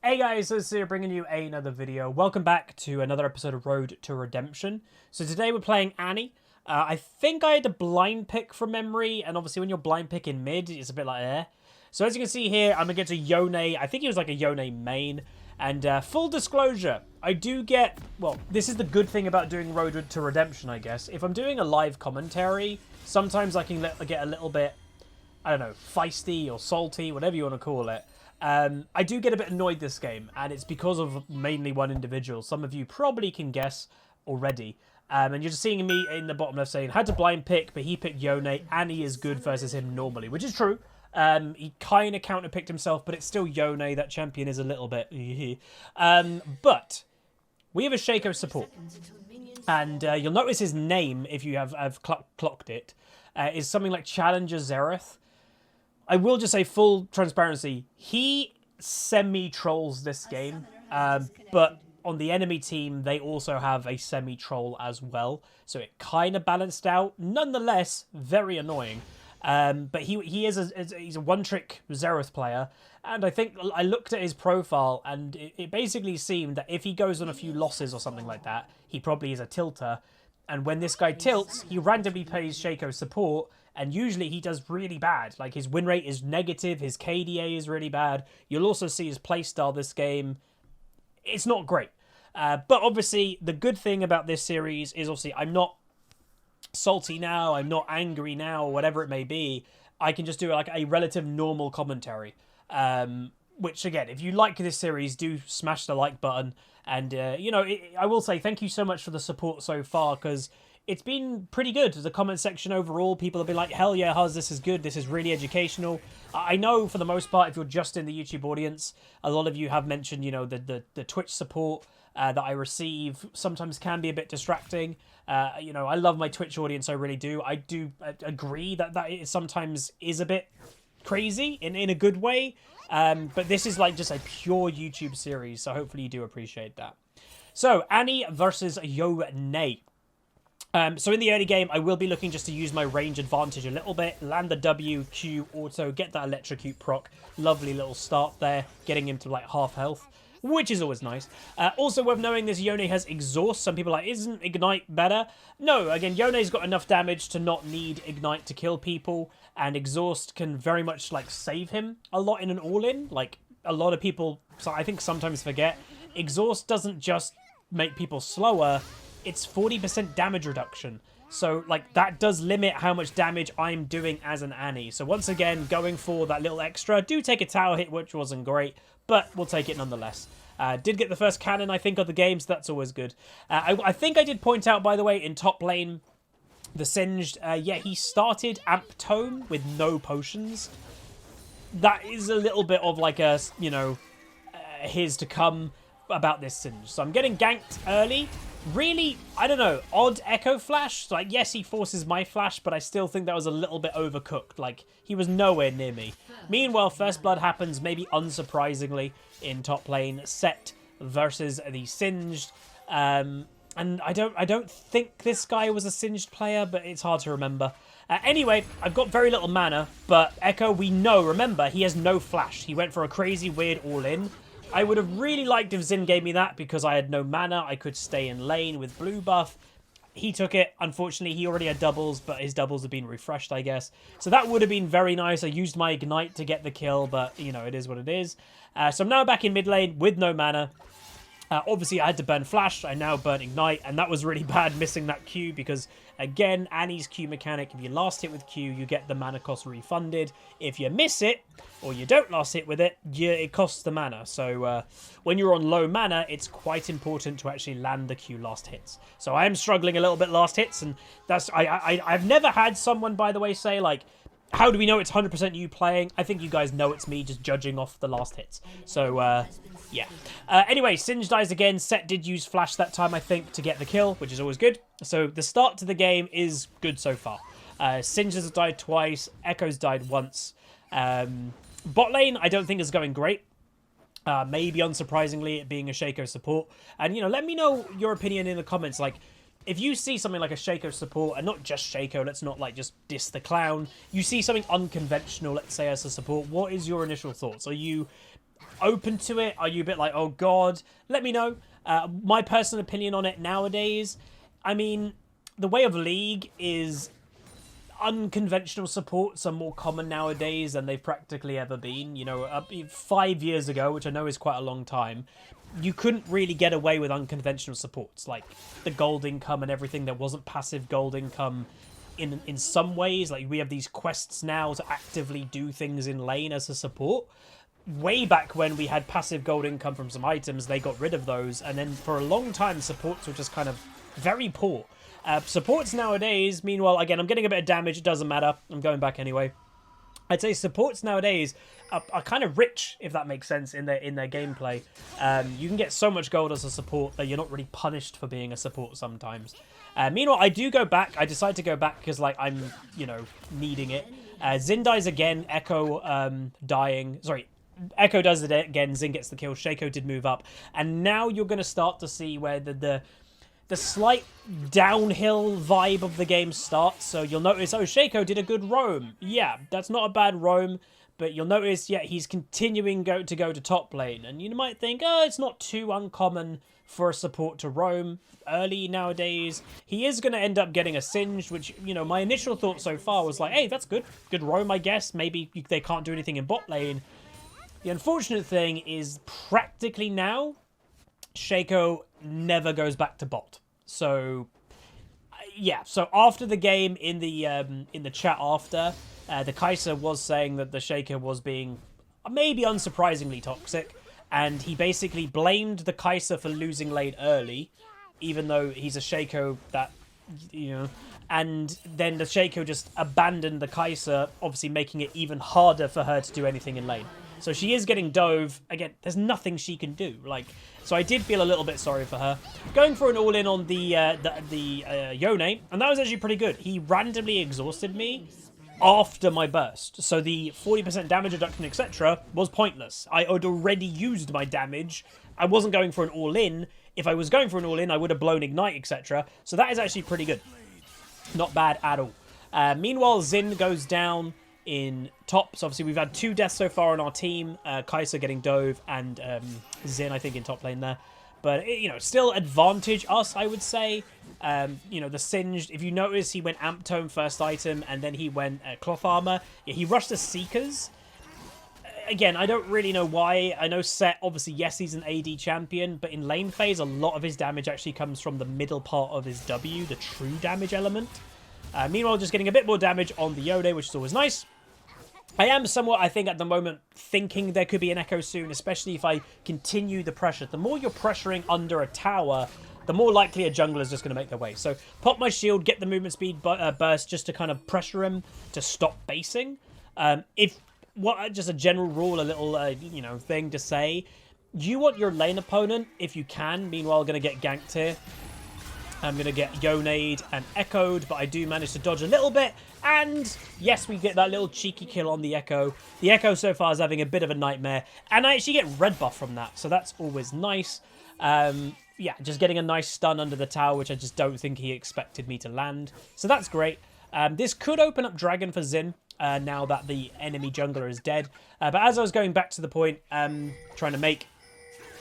Hey guys, so here bringing you another video. Welcome back to another episode of Road to Redemption. So today we're playing Annie. I think I had a blind pick from memory, and obviously when you're blind picking mid, it's a bit like eh. So as you can see here, I'm against a Yone. I think he was like a Yone main. And full disclosure, I do get, well, this is the good thing about doing Road to Redemption, I guess. If I'm doing a live commentary, sometimes I can get a little bit, I don't know, feisty or salty, whatever you want to call it. I do get a bit annoyed this game, and it's because of mainly one individual. Some of you probably can guess already. And you're just seeing me in the bottom left saying, had to blind pick, but he picked Yone. Annie is good versus him normally, which is true. He kind of counter-picked himself, but it's still Yone. That champion is a little bit... but we have a Shaco support. And you'll notice his name, if you have clocked it, is something like Challenger Xerath. I will just say, full transparency, he semi-trolls this game, but on the enemy team, they also have a semi-troll as well, so it kind of balanced out. Nonetheless, very annoying. But he's a one-trick Xerath player, and I think I looked at his profile, and it basically seemed that if he goes on a few losses or something like that, he probably is a tilter, and when this guy tilts, he randomly plays Shaco support, and usually he does really bad. Like, his win rate is negative, his KDA is really bad. You'll also see his playstyle this game. It's not great. But obviously, the good thing about this series is obviously I'm not salty now, I'm not angry now, or whatever it may be. I can just do like a relative normal commentary. Which, again, if you like this series, do smash the like button. And, you know, I will say thank you so much for the support so far, because it's been pretty good. The comment section overall, people have been like, hell yeah, Huz, this is good. This is really educational. I know for the most part, if you're just in the YouTube audience, a lot of you have mentioned, you know, the Twitch support that I receive sometimes can be a bit distracting. You know, I love my Twitch audience, I really do. I do agree that it sometimes is a bit crazy in a good way. But this is like just a pure YouTube series, so hopefully you do appreciate that. So, Annie versus Yone. So in the early game, I will be looking just to use my range advantage a little bit, land the W, Q, auto, get that electrocute proc. Lovely little start there, getting him to like half health, which is always nice. Also worth knowing, this Yone has exhaust. Some people are like, isn't Ignite better? No, again, Yone's got enough damage to not need Ignite to kill people, and exhaust can very much like save him a lot in an all-in. Like, a lot of people, so I think sometimes forget, exhaust doesn't just make people slower, it's 40% damage reduction. So, like, that does limit how much damage I'm doing as an Annie. So, once again, going for that little extra. Do take a tower hit, which wasn't great, but we'll take it nonetheless. Did get the first cannon, I think, of the game, so that's always good. I think I did point out, by the way, in top lane, the Singed, yeah, he started Amp Tome with no potions. That is a little bit of, like, a, you know, here's to come about this Singed. So, I'm getting ganked early. Really, I don't know, odd Echo Flash. Like, yes, he forces my flash, but I still think that was a little bit overcooked. Like, he was nowhere near me. Meanwhile, First Blood happens, maybe unsurprisingly, in top lane. Set versus the Singed. And I don't think this guy was a Singed player, but it's hard to remember. Anyway, I've got very little mana, but Echo, we know, remember, he has no flash. He went for a crazy, weird all-in. I would have really liked if Xin gave me that because I had no mana. I could stay in lane with blue buff. He took it. Unfortunately, he already had doubles, but his doubles have been refreshed, I guess. So that would have been very nice. I used my Ignite to get the kill, but, you know, it is what it is. So I'm now back in mid lane with no mana. Obviously, I had to burn Flash. I now burn Ignite, and that was really bad, missing that Q, because, again, Annie's Q mechanic, if you last hit with Q, you get the mana cost refunded. If you miss it, or you don't last hit with it, it costs the mana. So when you're on low mana, it's quite important to actually land the Q last hits. So I am struggling a little bit last hits, and that's I've never had someone, by the way, say, like, how do we know it's 100% you playing? I think you guys know it's me just judging off the last hits. So, yeah. Anyway, Singe dies again. Set did use Flash that time, I think, to get the kill, which is always good. So, the start to the game is good so far. Singe has died twice. Echo's died once. Bot lane, I don't think is going great. Maybe, unsurprisingly, it being a Shaco support. And, you know, let me know your opinion in the comments. Like, if you see something like a Shaco support, and not just Shaco, let's not like just diss the clown. You see something unconventional, let's say, as a support, what is your initial thoughts? Are you open to it? Are you a bit like, oh god? Let me know. My personal opinion on it nowadays, I mean, the way of League is unconventional supports are more common nowadays than they've practically ever been. You know, 5 years ago, which I know is quite a long time, you couldn't really get away with unconventional supports, like the gold income and everything. There wasn't passive gold income in some ways. Like, we have these quests now to actively do things in lane as a support. Way back when we had passive gold income from some items, they got rid of those, and then for a long time supports were just kind of very poor. Supports nowadays, meanwhile, again, I'm getting a bit of damage, it doesn't matter, I'm going back anyway. I'd say supports nowadays are kind of rich, if that makes sense, in their gameplay. You can get so much gold as a support that you're not really punished for being a support sometimes. Meanwhile, I do go back. I decide to go back because, like, I'm, you know, needing it. Xin dies again, Echo dying. Sorry, Echo does it again, Xin gets the kill, Shaco did move up. And now you're going to start to see where the slight downhill vibe of the game starts. So you'll notice, oh, Shaco did a good roam. Yeah, that's not a bad roam. But you'll notice, yeah, he's continuing to go to top lane. And you might think, oh, it's not too uncommon for a support to roam early nowadays. He is going to end up getting a singed, which, you know, my initial thought so far was like, hey, that's good. Good roam, I guess. Maybe they can't do anything in bot lane. The unfortunate thing is, practically now, Shaco never goes back to bot. So, yeah. So after the game, in the chat after, the Kai'Sa was saying that the Shaco was being maybe unsurprisingly toxic, and he basically blamed the Kai'Sa for losing lane early, even though he's a Shaco that, you know, and then the Shaco just abandoned the Kai'Sa, obviously making it even harder for her to do anything in lane. So she is getting dove. Again, there's nothing she can do. Like, so I did feel a little bit sorry for her. Going for an all-in on the Yone, and that was actually pretty good. He randomly exhausted me after my burst. So the 40% damage reduction, etc. was pointless. I had already used my damage. I wasn't going for an all-in. If I was going for an all-in, I would have blown Ignite, etc. So that is actually pretty good. Not bad at all. Meanwhile, Xin goes down in top. So obviously we've had 2 deaths so far on our team. Kai'Sa getting dove and Xin, I think, in top lane there. But, you know, still advantage us, I would say. You know, the Singed, if you notice, he went Amp Tome first item, and then he went Cloth Armor. Yeah, he rushed the Seekers. Again, I don't really know why. I know Set, obviously, yes, he's an AD champion, but in lane phase, a lot of his damage actually comes from the middle part of his W, the true damage element. Meanwhile, just getting a bit more damage on the Yone, which is always nice. I am somewhat, I think, at the moment, thinking there could be an Echo soon, especially if I continue the pressure. The more you're pressuring under a tower, the more likely a jungler is just going to make their way. So pop my shield, get the movement speed burst just to kind of pressure him to stop basing. Just a general rule, a little, you know, thing to say. You want your lane opponent, if you can. Meanwhile, going to get ganked here. I'm going to get Yonade and Echoed, but I do manage to dodge a little bit. And yes, we get that little cheeky kill on the Echo. The Echo so far is having a bit of a nightmare. And I actually get red buff from that, so that's always nice. Yeah, just getting a nice stun under the tower, which I just don't think he expected me to land. So that's great. This could open up Dragon for Xin, now that the enemy jungler is dead. But as I was going back to the point, trying to make...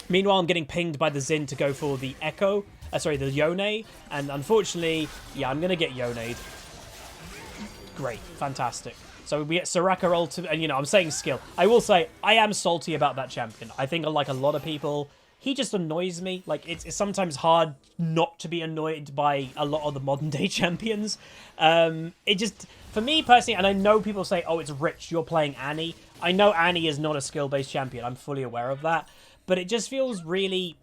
Meanwhile, I'm getting pinged by the Xin to go for the Echo. Sorry, the Yone. And unfortunately, yeah, I'm going to get Yonade. Great. Fantastic. So we get Soraka ultimate, and, you know, I'm saying skill. I will say, I am salty about that champion. I think, like a lot of people, he just annoys me. Like, it's sometimes hard not to be annoyed by a lot of the modern day champions. It just, for me personally, and I know people say, oh, it's Rich, you're playing Annie. I know Annie is not a skill-based champion. I'm fully aware of that. But it just feels really...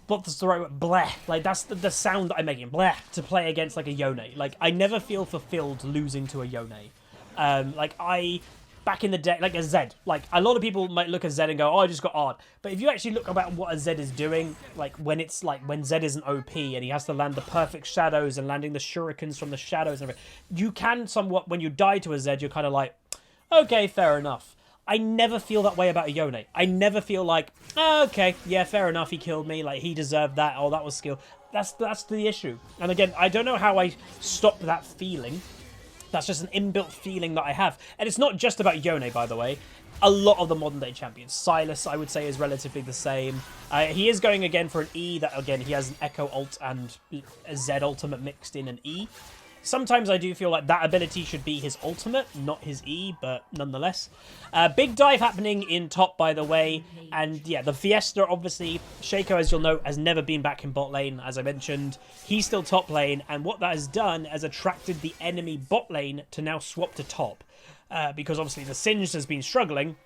What's the right word? Bleh. Like, that's the sound that I'm making. Bleh. To play against, like, a Yone. Like, I never feel fulfilled losing to a Yone. Back in the day, like a Zed. Like, a lot of people might look at Zed and go, oh, I just got odd. But if you actually look about what a Zed is doing, like, when Zed is an OP and he has to land the perfect shadows and landing the shurikens from the shadows and everything, you can somewhat, when you die to a Zed, you're kind of like, okay, fair enough. I never feel that way about a Yone. I never feel like, oh, okay, yeah, fair enough, he killed me, like, he deserved that, oh, that was skill. That's the issue. And again, I don't know how I stop that feeling. That's just an inbuilt feeling that I have. And it's not just about Yone, by the way. a lot of the modern day champions. Silas, I would say, is relatively the same. He is going again for an E. That again, he has an Echo ult and a Z ultimate mixed in an E. Sometimes I do feel like that ability should be his ultimate, not his E, but nonetheless. Big dive happening in top, by the way. And yeah, the Fiesta, obviously, Shaco, as you'll note, has never been back in bot lane, as I mentioned. He's still top lane, and what that has done has attracted the enemy bot lane to now swap to top. Because obviously the Singed has been struggling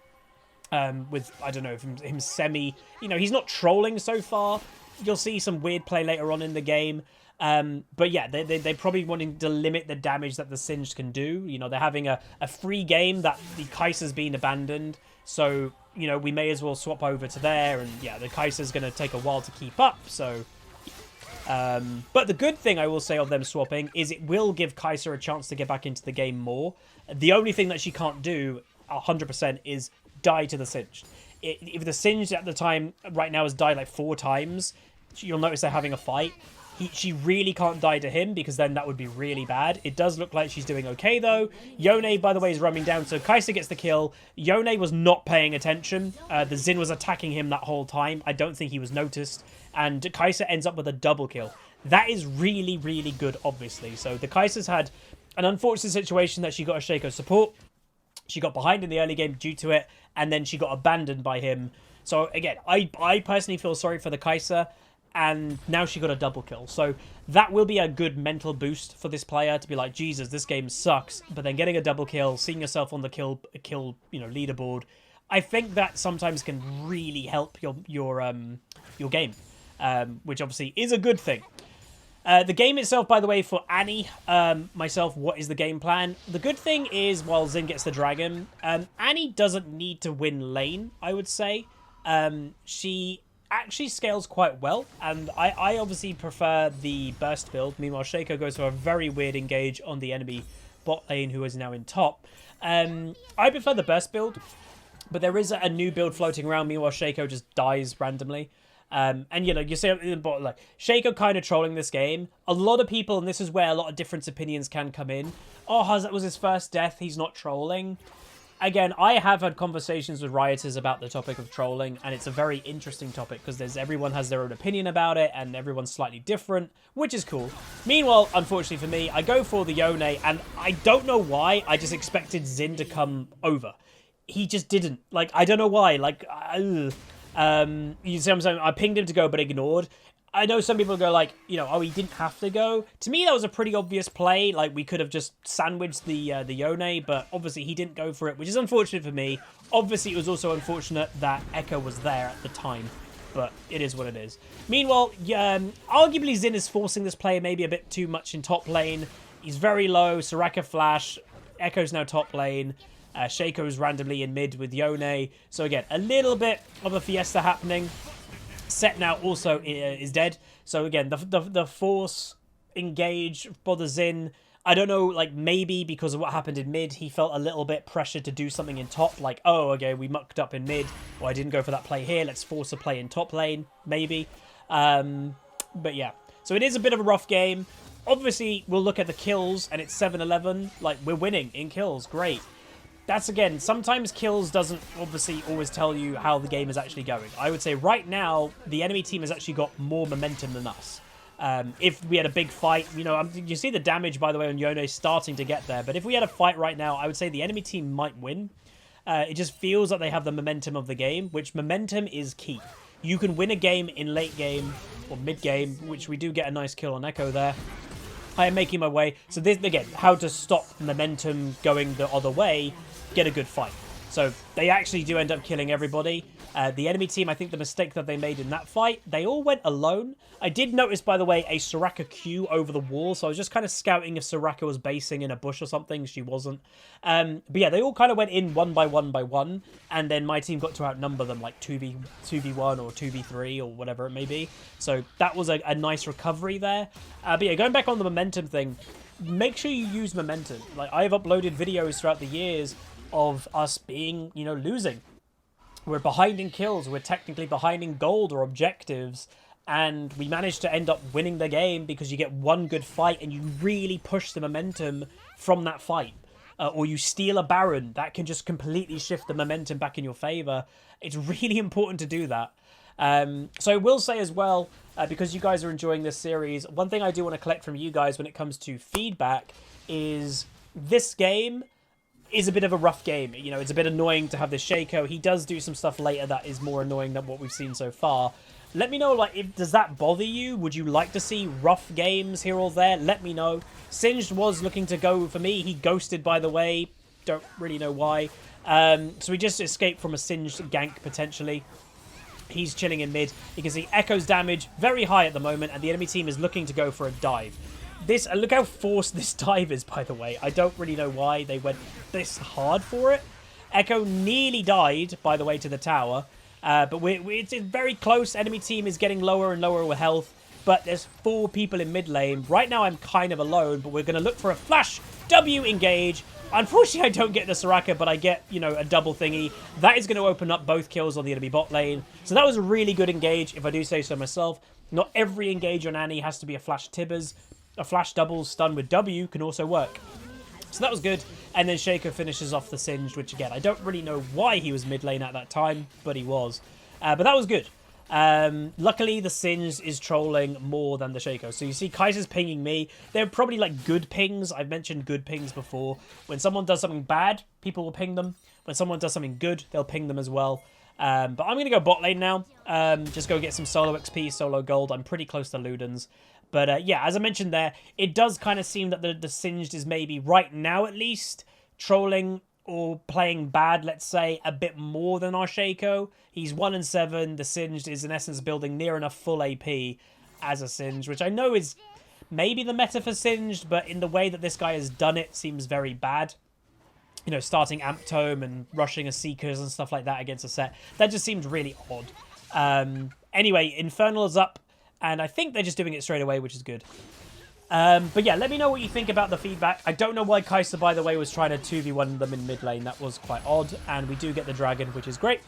with, I don't know, him semi... You know, he's not trolling so far. You'll see some weird play later on in the game. But yeah, they're probably wanting to limit the damage that the Singed can do. You know, they're having a free game that the Kai'Sa's been abandoned. So, you know, we may as well swap over to there. And yeah, the Kai'Sa's going to take a while to keep up. So, but the good thing I will say of them swapping is it will give Kai'Sa a chance to get back into the game more. The only thing that she can't do 100% is die to the Singed. If the Singed at the time right now has died like 4 times, you'll notice they're having a fight. She really can't die to him because then that would be really bad. It does look like she's doing okay, though. Yone, by the way, is running down, so Kai'Sa gets the kill. Yone was not paying attention. The Xin was attacking him that whole time. I don't think he was noticed. And Kai'Sa ends up with a double kill. That is really, really good, obviously. So the Kai'Sa's had an unfortunate situation that she got a Shaco support. She got behind in the early game due to it, and then she got abandoned by him. So again, I personally feel sorry for the Kai'Sa. And now she got a double kill. So that will be a good mental boost for this player to be like, Jesus, this game sucks. But then getting a double kill, seeing yourself on the kill leaderboard, I think that sometimes can really help your game, which obviously is a good thing. The game itself, by the way, for Annie, myself, what is the game plan? The good thing is, while Xin gets the dragon, Annie doesn't need to win lane, I would say. She actually scales quite well, and I obviously prefer the burst build. Meanwhile, Shaco goes for a very weird engage on the enemy bot lane, who is now in top. I prefer the burst build, but there is a new build floating around. Meanwhile, Shaco just dies randomly. And, you know, you see in the bot, like, Shaco kind of trolling this game. A lot of people, and this is where a lot of different opinions can come in. Oh, that was his first death. He's not trolling. Again, I have had conversations with Rioters about the topic of trolling, and it's a very interesting topic because everyone has their own opinion about it, and everyone's slightly different, which is cool. Meanwhile, unfortunately for me, I go for the Yone, and I don't know why, I just expected Xin to come over. He just didn't. Like, I don't know why. Like, you see what I'm saying? I pinged him to go, but ignored. I know some people go like, you know, oh, he didn't have to go. To me, that was a pretty obvious play. Like, we could have just sandwiched the Yone, but obviously he didn't go for it, which is unfortunate for me. Obviously, it was also unfortunate that Echo was there at the time, but it is what it is. Meanwhile, arguably Xin is forcing this play maybe a bit too much in top lane. He's very low. Soraka flash. Echo's now top lane. Shaco's randomly in mid with Yone. So again, a little bit of a fiesta happening. Set now also is dead. So again, the force engage for the Xin. I don't know, like, maybe because of what happened in mid, he felt a little bit pressured to do something in top. Like, oh, okay, we mucked up in mid. Or I didn't go for that play here. Let's force a play in top lane, maybe. But yeah, so it is a bit of a rough game. Obviously, we'll look at the kills, and it's 7-11. Like, we're winning in kills. Great. That's, again, sometimes kills doesn't obviously always tell you how the game is actually going. I would say right now, the enemy team has actually got more momentum than us. If we had a big fight, you know, you see the damage, by the way, on Yone starting to get there. But if we had a fight right now, I would say the enemy team might win. It just feels like they have the momentum of the game, which momentum is key. You can win a game in late game or mid game, which we do get a nice kill on Echo there. I am making my way. So this, again, how to stop momentum going the other way, get a good fight. So they actually do end up killing everybody. The enemy team, I think the mistake that they made in that fight, they all went alone. I did notice, by the way, a Soraka Q over the wall. So I was just kind of scouting if Soraka was basing in a bush or something. She wasn't. But yeah, they all kind of went in one by one. And then my team got to outnumber them like 2v1 or 2v3 or whatever it may be. So that was a nice recovery there. But yeah, going back on the momentum thing, make sure you use momentum. Like, I've uploaded videos throughout the years of us being, you know, losing. We're behind in kills. We're technically behind in gold or objectives. And we managed to end up winning the game because you get one good fight and you really push the momentum from that fight. or you steal a Baron, that can just completely shift the momentum back in your favor. It's really important to do that. So I will say as well, because you guys are enjoying this series, one thing I do want to collect from you guys when it comes to feedback is this game is a bit of a rough game. You know, it's a bit annoying to have this Shaco. He does do some stuff later that is more annoying than what we've seen so far. Let me know, like, does that bother you? Would you like to see rough games here or there? Let me know. Singed was looking to go for me. He ghosted, by the way. Don't really know why. So we just escaped from a Singed gank, potentially. He's chilling in mid. You can see Echo's damage very high at the moment, and the enemy team is looking to go for a dive. This, look how forced this dive is, by the way. I don't really know why they went this hard for it. Echo nearly died, by the way, to the tower. But it's very close. Enemy team is getting lower and lower with health. But there's 4 people in mid lane. Right now, I'm kind of alone, but we're going to look for a flash W engage. Unfortunately, I don't get the Soraka, but I get, you know, a double thingy. That is going to open up both kills on the enemy bot lane. So that was a really good engage, if I do say so myself. Not every engage on Annie has to be a flash Tibbers. A flash double stun with W can also work. So that was good. And then Shaco finishes off the Singed, which again, I don't really know why he was mid lane at that time, but he was. But that was good. Luckily, the Singed is trolling more than the Shaco. So you see Kaiser's pinging me. They're probably like good pings. I've mentioned good pings before. When someone does something bad, people will ping them. When someone does something good, they'll ping them as well. But I'm going to go bot lane now. Just go get some solo XP, solo gold. I'm pretty close to Ludens. But yeah, as I mentioned there, it does kind of seem that the Singed is maybe, right now at least, trolling or playing bad, let's say, a bit more than our Shaco. He's 1-7. The Singed is, in essence, building near enough full AP as a Singed, which I know is maybe the meta for Singed, but in the way that this guy has done it seems very bad. You know, starting Amp Tome and rushing a Seekers and stuff like that against a set. That just seems really odd. Anyway, Infernal is up. And I think they're just doing it straight away, which is good. But yeah, let me know what you think about the feedback. I don't know why Kaiser, by the way, was trying to 2v1 them in mid lane. That was quite odd. And we do get the dragon, which is great.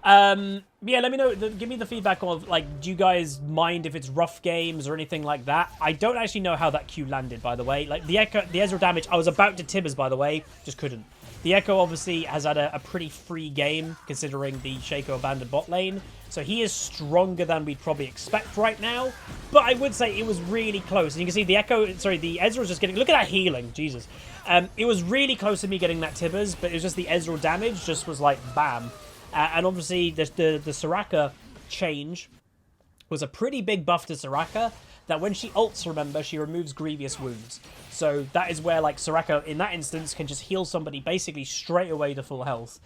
Yeah, let me know. Give me the feedback of, like, do you guys mind if it's rough games or anything like that? I don't actually know how that Q landed, by the way. Like, the Ezreal damage, I was about to Tibbers, by the way. Just couldn't. The Echo, obviously, has had a pretty free game, considering the Shaco abandoned bot lane. So he is stronger than we'd probably expect right now. But I would say it was really close. And you can see the Ezreal's just getting... Look at that healing. Jesus. It was really close to me getting that Tibbers, but it was just the Ezreal damage just was like, bam. And obviously, the Soraka change was a pretty big buff to Soraka, that when she ults, remember, she removes grievous wounds. So that is where, like, Soraka, in that instance, can just heal somebody basically straight away to full health.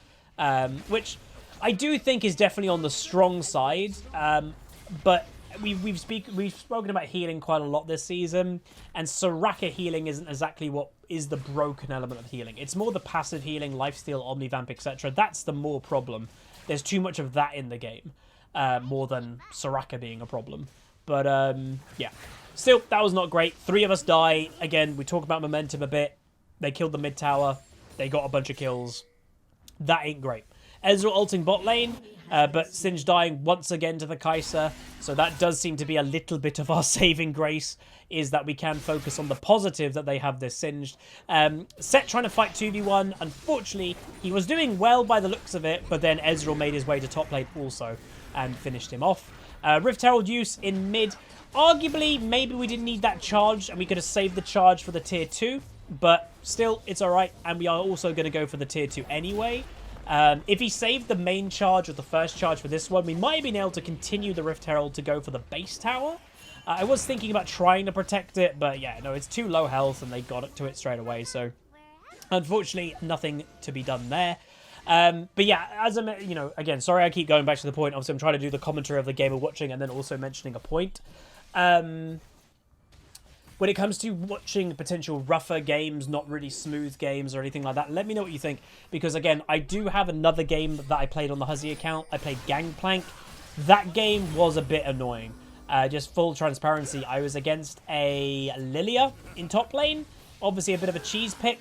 Which I do think is definitely on the strong side. But we've spoken about healing quite a lot this season, and Soraka healing isn't exactly what is the broken element of healing. It's more the passive healing, lifesteal, omnivamp, etc. That's the more problem. There's too much of that in the game, more than Soraka being a problem. But yeah, still, that was not great. 3 of us die. Again, we talk about momentum a bit. They killed the mid tower. They got a bunch of kills. That ain't great. Ezreal ulting bot lane, but Singed dying once again to the Kaiser. So that does seem to be a little bit of our saving grace, is that we can focus on the positive that they have this Singed. Set trying to fight 2v1. Unfortunately, he was doing well by the looks of it, but then Ezreal made his way to top lane also and finished him off. Rift Herald use in mid. Arguably, maybe we didn't need that charge and we could have saved the charge for the tier 2. But still, it's alright. And we are also going to go for the tier 2 anyway. If he saved the main charge or the first charge for this one, we might have been able to continue the Rift Herald to go for the base tower. I was thinking about trying to protect it, but yeah, no, it's too low health and they got to it straight away. So, unfortunately, nothing to be done there. But yeah, as I, you know, again, sorry I keep going back to the point. Obviously, I'm trying to do the commentary of the game we're watching and then also mentioning a point. When it comes to watching potential rougher games, not really smooth games or anything like that, let me know what you think. Because again, I do have another game that I played on the Huzzy account. I played Gangplank. That game was a bit annoying. Just full transparency, I was against a Lilia in top lane. Obviously a bit of a cheese pick.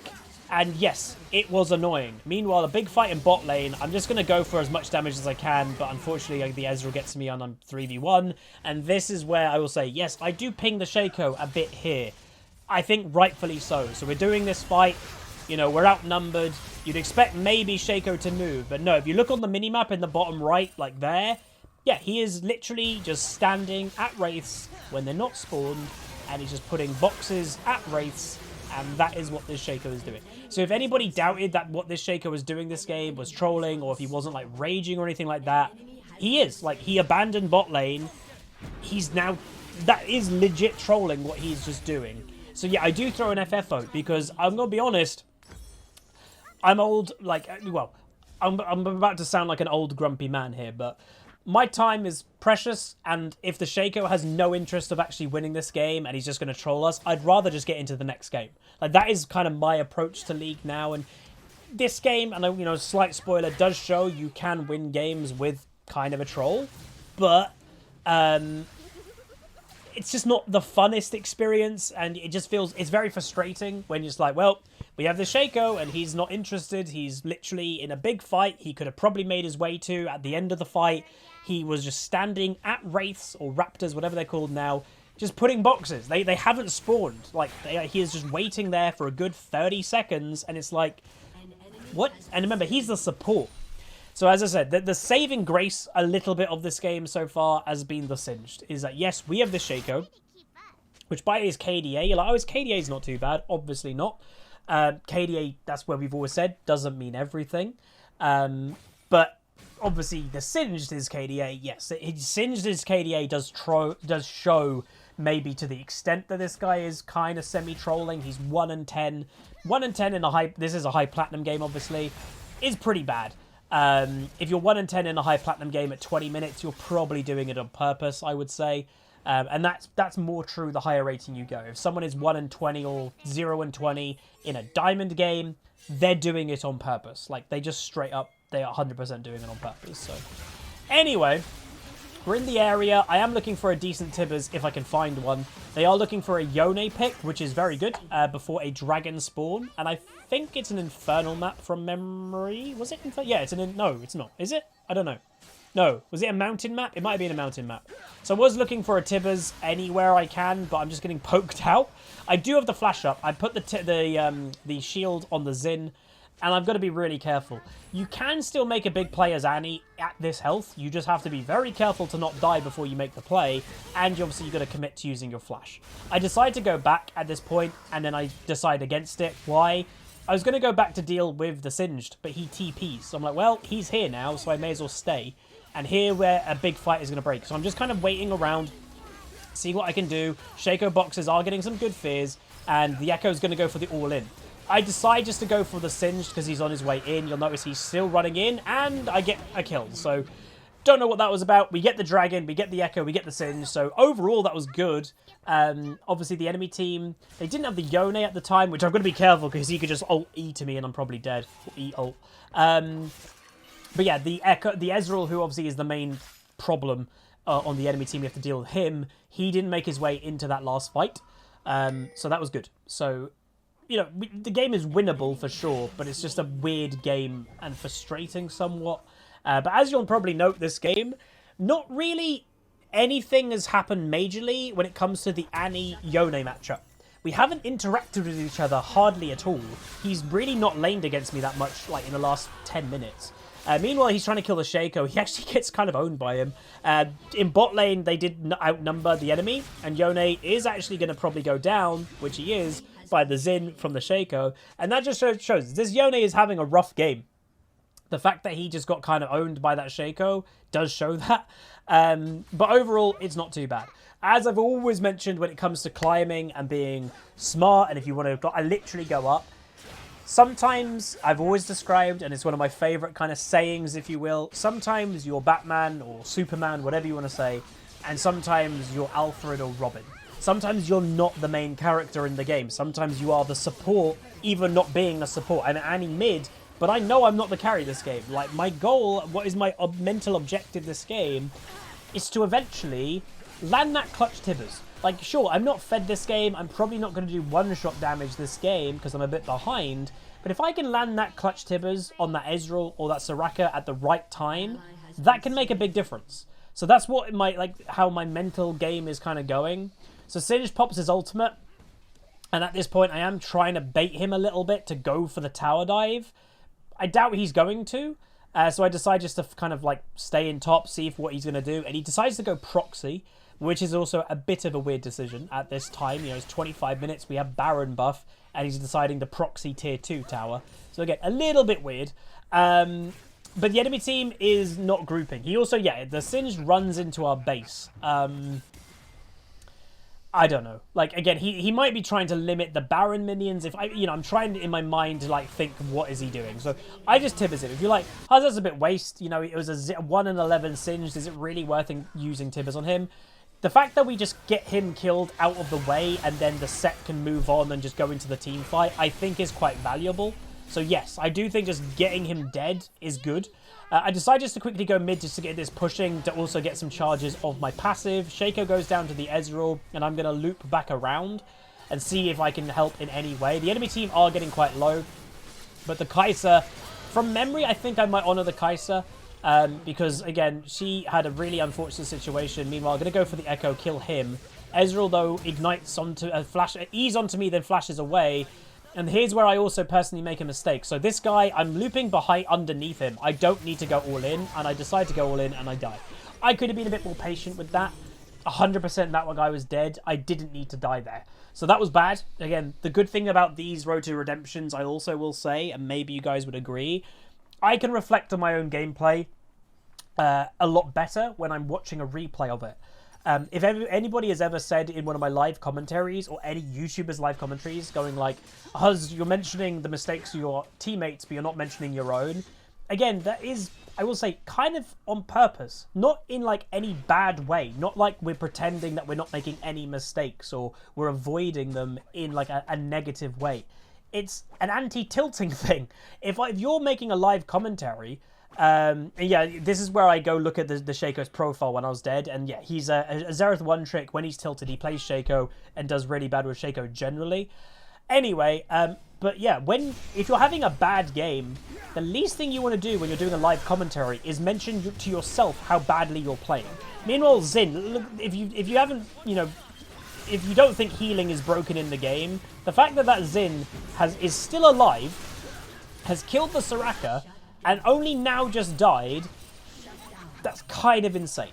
And yes, it was annoying. Meanwhile, a big fight in bot lane, I'm just going to go for as much damage as I can, but unfortunately the Ezreal gets me on 3v1, and this is where I will say, yes, I do ping the Shaco a bit here. I think rightfully so. So we're doing this fight. You know, we're outnumbered. You'd expect maybe Shaco to move, but no, if you look on the minimap in the bottom right, like there, yeah, he is literally just standing at wraiths when they're not spawned, and he's just putting boxes at wraiths, and that is what this Shaco is doing. So if anybody doubted that what this Shaco was doing this game was trolling, or if he wasn't like raging or anything like that, he is. Like, he abandoned bot lane. He's now, that is legit trolling what he's just doing. So yeah, I do throw an FF vote because I'm gonna be honest, I'm old, like, well, I'm about to sound like an old grumpy man here, but my time is precious, and if the Shaco has no interest of actually winning this game and he's just going to troll us, I'd rather just get into the next game. Like, that is kind of my approach to League now, and this game, and you know, slight spoiler, does show you can win games with kind of a troll, but it's just not the funnest experience, and it just feels, it's very frustrating when you're just like, well, we have the Shaco, and he's not interested. He's literally in a big fight he could have probably made his way to at the end of the fight. He was just standing at Wraiths, or Raptors, whatever they're called now, just putting boxes. They haven't spawned. Like, he is just waiting there for a good 30 seconds, and it's like, what? And remember, he's the support. So as I said, the saving grace a little bit of this game so far has been the Singed. Is that, yes, we have the Shaco, which by is KDA. You're like, oh, his KDA is not too bad. Obviously not. KDA, that's where we've always said, doesn't mean everything. But obviously the Singed is KDA. Yes, Singed is KDA does show maybe to the extent that this guy is kind of semi-trolling. He's 1 and 10. 1 and 10 in a high, this is a high platinum game, obviously, is pretty bad. If you're 1 and 10 in a high platinum game at 20 minutes, you're probably doing it on purpose, I would say. And that's more true the higher rating you go. If someone is 1 and 20 or 0 and 20 in a diamond game, they're doing it on purpose. Like, they just straight up, they are 100% doing it on purpose. So, anyway, we're in the area. I am looking for a decent Tibbers if I can find one. They are looking for a Yone pick, which is very good, before a dragon spawn. And I think it's an Infernal map from memory. Was it Infernal? Yeah, no, it's not. Is it? I don't know. No, was it a mountain map? It might have been a mountain map. So I was looking for a Tibbers anywhere I can, but I'm just getting poked out. I do have the flash up. I put the shield on the Xin, and I've got to be really careful. You can still make a big play as Annie at this health. You just have to be very careful to not die before you make the play, and obviously you've got to commit to using your flash. I decide to go back at this point, and then I decide against it. Why? I was going to go back to deal with the Singed, but he TPs. So I'm like, well, he's here now, so I may as well stay. And here where a big fight is going to break. So I'm just kind of waiting around, seeing what I can do. Shaco boxes are getting some good fears, and the Echo's going to go for the all-in. I decide just to go for the Singed because he's on his way in. You'll notice he's still running in, and I get a kill. So, don't know what that was about. We get the Dragon, we get the Echo, we get the Singed. So, overall, that was good. Obviously, the enemy team, they didn't have the Yone at the time, which I'm going to be careful because he could just ult-E to me, and I'm probably dead. Or E-ult. But yeah, the Ezreal, who obviously is the main problem on the enemy team, you have to deal with him. He didn't make his way into that last fight. So that was good. So, you know, the game is winnable for sure, but it's just a weird game and frustrating somewhat. But as you'll probably note this game, not really anything has happened majorly when it comes to the Annie-Yone matchup. We haven't interacted with each other hardly at all. He's really not laned against me that much, like, in the last 10 minutes. Meanwhile, he's trying to kill the Shaco. He actually gets kind of owned by him. In bot lane, they did outnumber the enemy, and Yone is actually going to probably go down, which he is, by the Xin from the Shaco. And that just shows this Yone is having a rough game. The fact that he just got kind of owned by that Shaco does show that. But overall, it's not too bad. As I've always mentioned when it comes to climbing and being smart, and if you want to literally go up, sometimes, I've always described, and it's one of my favourite kind of sayings, if you will, sometimes you're Batman or Superman, whatever you want to say, and sometimes you're Alfred or Robin. Sometimes you're not the main character in the game. Sometimes you are the support, even not being a support. I'm Annie mid, but I know I'm not the carry this game. Like, my goal, what is my mental objective this game, is to eventually land that clutch Tibbers. Like, sure, I'm not fed this game. I'm probably not going to do one-shot damage this game because I'm a bit behind. But if I can land that clutch Tibbers on that Ezreal or that Soraka at the right time, that can make a big difference. So that's what how my mental game is kind of going. So Singed pops his ultimate. And at this point, I am trying to bait him a little bit to go for the tower dive. I doubt he's going to. So I decide just to kind of like stay in top, see what he's going to do. And he decides to go proxy, which is also a bit of a weird decision at this time. You know, it's 25 minutes. We have Baron buff, and he's deciding to proxy tier 2 tower. So again, a little bit weird. But the enemy team is not grouping. He also, yeah, the Singed runs into our base. I don't know. Like, again, he might be trying to limit the Baron minions. If I'm trying in my mind to, like, think, what is he doing? So I just Tibbers him. If you're like, that's a bit waste. You know, it was a 1 in 11 Singed. Is it really worth using Tibbers on him? The fact that we just get him killed out of the way and then the set can move on and just go into the team fight, I think is quite valuable. So yes, I do think just getting him dead is good. I decide just to quickly go mid just to get this pushing, to also get some charges of my passive. Shaco goes down to the Ezreal, and I'm going to loop back around and see if I can help in any way. The enemy team are getting quite low, but the Kai'Sa, from memory, I think I might honor the Kai'Sa, because, again, she had a really unfortunate situation. Meanwhile, I'm going to go for the Echo, kill him. Ezreal, though, ignites onto a flash, E's onto me, then flashes away. And here's where I also personally make a mistake. So this guy, I'm looping behind underneath him. I don't need to go all in, and I decide to go all in, and I die. I could have been a bit more patient with that. 100% that one guy was dead. I didn't need to die there. So that was bad. Again, the good thing about these Road to Redemptions, I also will say, and maybe you guys would agree, I can reflect on my own gameplay a lot better when I'm watching a replay of it. If anybody has ever said in one of my live commentaries, or any YouTuber's live commentaries, going like, Huz, you're mentioning the mistakes of your teammates, but you're not mentioning your own. Again, that is, I will say, kind of on purpose. Not in like any bad way. Not like we're pretending that we're not making any mistakes, or we're avoiding them in like a negative way. It's an anti-tilting thing. If you're making a live commentary, yeah, this is where I go look at the Shaco's profile when I was dead, and yeah, he's a Xerath one trick. When he's tilted, he plays Shaco and does really bad with Shaco generally. Anyway, but yeah, if you're having a bad game, the least thing you want to do when you're doing a live commentary is mention to yourself how badly you're playing. Meanwhile, Xin, if you haven't, if you don't think healing is broken in the game, the fact that Xin is still alive, has killed the Soraka, and only now just died, that's kind of insane.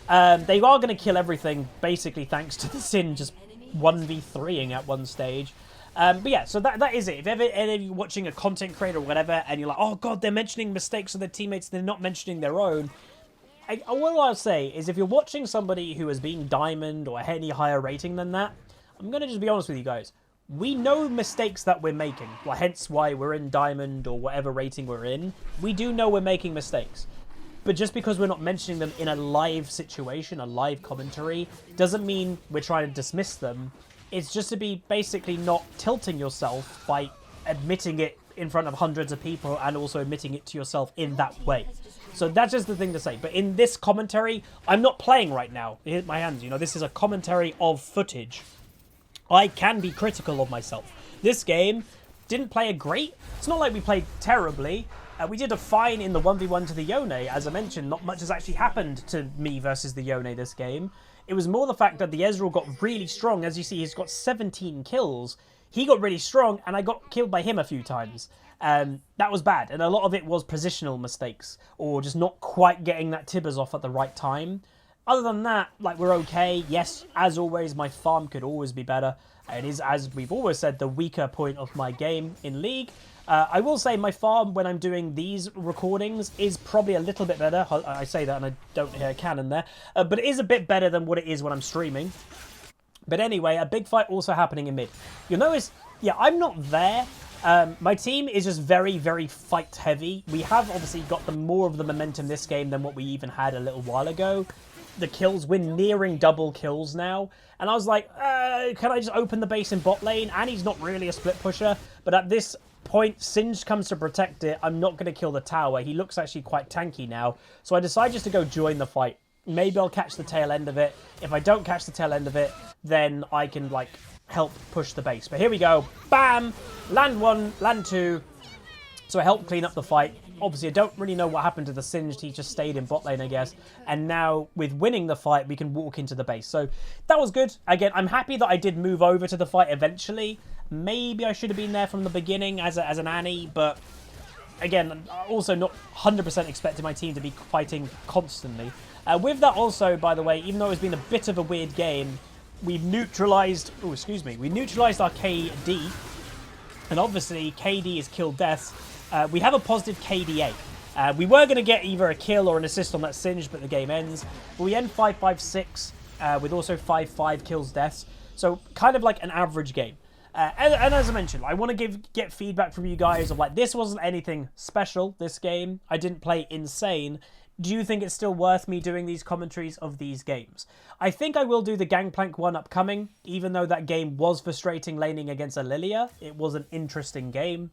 They are going to kill everything, basically, thanks to the Sin just 1v3ing at one stage. But yeah, so that is it. If ever any of you watching a content creator or whatever, and you're like, oh god, they're mentioning mistakes of their teammates, they're not mentioning their own. What I'll say is, if you're watching somebody who has been Diamond or any higher rating than that, I'm going to just be honest with you guys. We know mistakes that we're making, well, hence why we're in Diamond or whatever rating we're in. We do know we're making mistakes. But just because we're not mentioning them in a live situation, a live commentary, doesn't mean we're trying to dismiss them. It's just to be basically not tilting yourself by admitting it in front of hundreds of people and also admitting it to yourself in that way. So that's just the thing to say. But in this commentary, I'm not playing right now. Here's my hands, this is a commentary of footage. I can be critical of myself. This game didn't play great. It's not like we played terribly. We did a fine in the 1v1 to the Yone. As I mentioned, not much has actually happened to me versus the Yone this game. It was more the fact that the Ezreal got really strong. As you see, he's got 17 kills. He got really strong, and I got killed by him a few times. That was bad, and a lot of it was positional mistakes, or just not quite getting that Tibbers off at the right time. Other than that, like, we're okay. Yes, as always, my farm could always be better. It is, as we've always said, the weaker point of my game in League. I will say my farm, when I'm doing these recordings, is probably a little bit better. I say that and I don't hear a cannon there. But it is a bit better than what it is when I'm streaming. But anyway, a big fight also happening in mid. You'll notice, yeah, I'm not there. My team is just very, very fight heavy. We have obviously got more of the momentum this game than what we even had a little while ago. The kills, we're nearing double kills now. And I was like, can I just open the base in bot lane? And he's not really a split pusher. But at this point, Singed comes to protect it. I'm not going to kill the tower. He looks actually quite tanky now. So I decide just to go join the fight. Maybe I'll catch the tail end of it. If I don't catch the tail end of it, then I can, like, help push the base. But here we go. Bam! Land one, land two. So I help clean up the fight. obviously I don't really know what happened to the Singed. He just stayed in bot lane, I guess. And now with winning the fight, we can walk into the base. So that was good. Again, I'm happy that I did move over to the fight eventually. Maybe I should have been there from the beginning as an Annie, but again, also not 100% expecting my team to be fighting constantly. With that also, by the way, even though it's been a bit of a weird game, we've neutralized... Oh, excuse me. We neutralized our KD. And obviously, KD is kill deaths. We have a positive KDA. We were going to get either a kill or an assist on that Singed, but the game ends. But we end 5-5-6 with also 5-5 kills deaths. So kind of like an average game. And as I mentioned, I want to get feedback from you guys of like, this wasn't anything special, this game. I didn't play insane. Do you think it's still worth me doing these commentaries of these games? I think I will do the Gangplank one upcoming, even though that game was frustrating laning against a Lilia. It was an interesting game.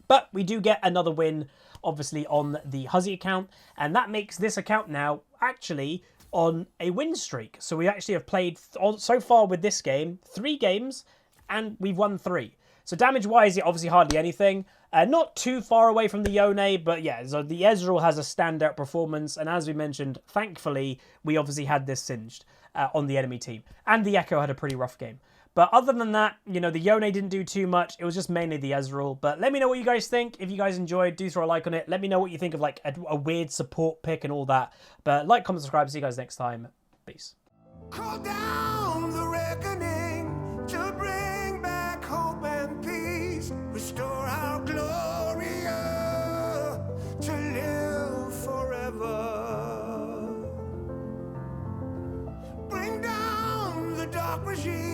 But we do get another win, obviously, on the Huzzy account. And that makes this account now actually on a win streak. So we actually have played, so far with this game, 3 games, and we've won 3. So damage-wise, it obviously hardly anything. Not too far away from the Yone, but yeah, so the Ezreal has a standout performance. And as we mentioned, thankfully, we obviously had this Singed on the enemy team. And the Echo had a pretty rough game. But other than that, you know, the Yone didn't do too much. It was just mainly the Ezreal. But let me know what you guys think. If you guys enjoyed, do throw a like on it. Let me know what you think of like a weird support pick and all that. But like, comment, subscribe. See you guys next time. Peace. Call down the reckoning to bring back hope and peace. Restore our glory to live forever. Bring down the dark regime.